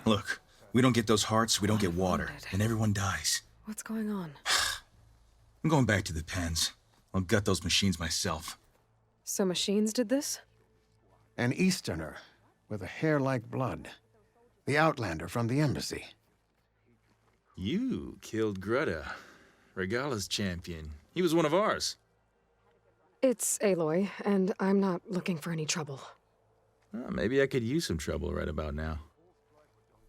Look, we don't get those hearts, we don't get water, Wounded. and everyone dies. What's going on? I'm going back to the pens. I'll gut those machines myself. So machines did this? An Easterner with a hair like blood. The Outlander from the embassy. You killed Greta, Regala's champion. He was one of ours. It's Aloy, and I'm not looking for any trouble. Maybe I could use some trouble right about now.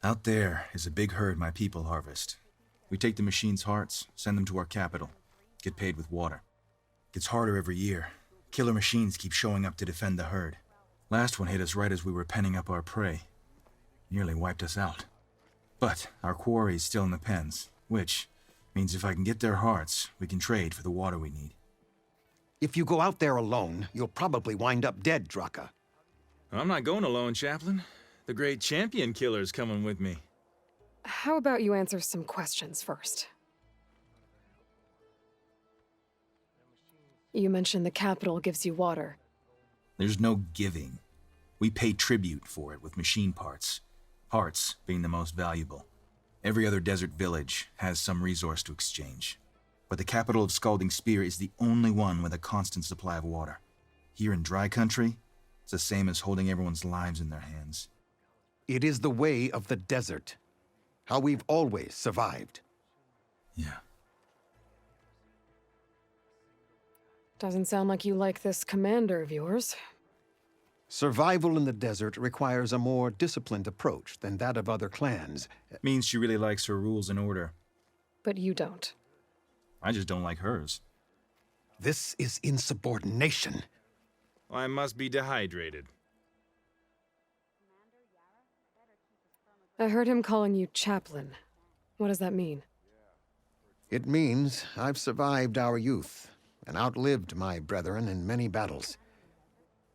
Out there is a big herd my people harvest. We take the machines' hearts, send them to our capital, get paid with water. Gets harder every year. Killer machines keep showing up to defend the herd. Last one hit us right as we were penning up our prey. Nearly wiped us out. But our quarry is still in the pens, which means if I can get their hearts, we can trade for the water we need. If you go out there alone, you'll probably wind up dead, Draka. I'm not going alone, Chaplain. The great champion killer's coming with me. How about you answer some questions first? You mentioned the capital gives you water. There's no giving. We pay tribute for it with machine parts. Hearts being the most valuable. Every other desert village has some resource to exchange. But the capital of Scalding Spear is the only one with a constant supply of water. Here in dry country, it's the same as holding everyone's lives in their hands. It is the way of the desert. How we've always survived. Yeah. Doesn't sound like you like this commander of yours. Survival in the desert requires a more disciplined approach than that of other clans. Means she really likes her rules and order. But you don't. I just don't like hers. This is insubordination. I must be dehydrated. I heard him calling you Chaplain. What does that mean? It means I've survived our youth and outlived my brethren in many battles.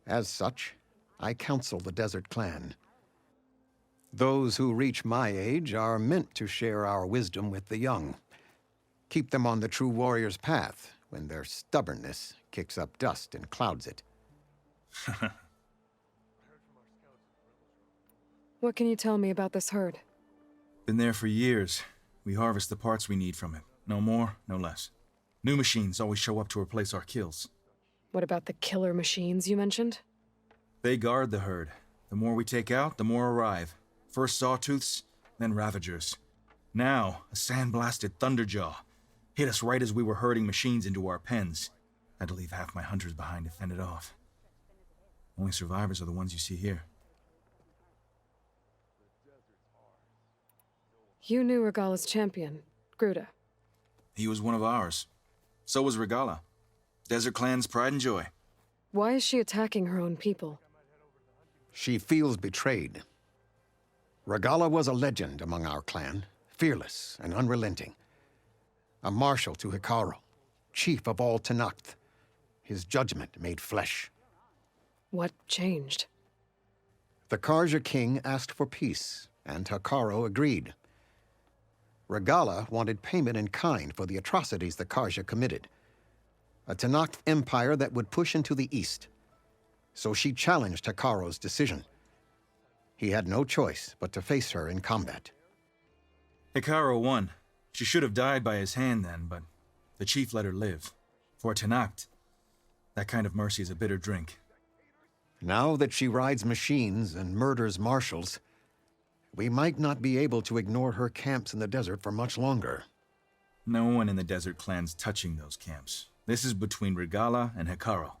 As such, I counsel the Desert Clan. Those who reach my age are meant to share our wisdom with the young. Keep them on the true warrior's path when their stubbornness kicks up dust and clouds it. What can you tell me about this herd? Been there for years. We harvest the parts we need from it. No more, no less. New machines always show up to replace our kills. What about the killer machines you mentioned? They guard the herd. The more we take out, the more arrive. First sawtooths, then ravagers. Now, a sand-blasted thunderjaw. Hit us right as we were herding machines into our pens. Had to leave half my hunters behind to fend it off. Only survivors are the ones you see here. You knew Regala's champion, Gruta. He was one of ours. So was Regala. Desert Clan's pride and joy. Why is she attacking her own people? She feels betrayed. Regala was a legend among our clan, fearless and unrelenting. A marshal to Hikaru, chief of all Tenakth. His judgment made flesh. What changed? The Karja king asked for peace, and Hikaru agreed. Regala wanted payment in kind for the atrocities the Karja committed. A Tenakth empire that would push into the east. So she challenged Hikaru's decision. He had no choice but to face her in combat. Hikaru won. She should have died by his hand then, but the chief let her live. For Tenakth, that kind of mercy is a bitter drink. Now that she rides machines and murders marshals, we might not be able to ignore her camps in the desert for much longer. No one in the Desert Clan's touching those camps. This is between Regala and Hikaru.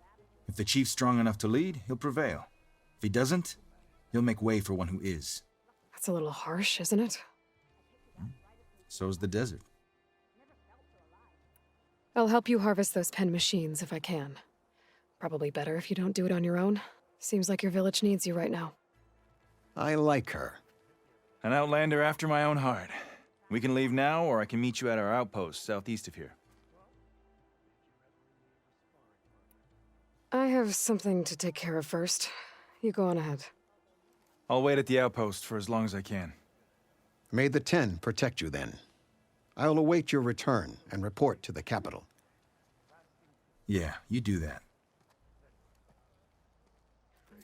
If the chief's strong enough to lead, he'll prevail. If he doesn't, he'll make way for one who is. That's a little harsh, isn't it? So's the desert. I'll help you harvest those pen machines if I can. Probably better if you don't do it on your own. Seems like your village needs you right now. I like her. An outlander after my own heart. We can leave now, or I can meet you at our outpost southeast of here. I have something to take care of first. You go on ahead. I'll wait at the outpost for as long as I can. May the Ten protect you then. I'll await your return and report to the capital. Yeah, you do that.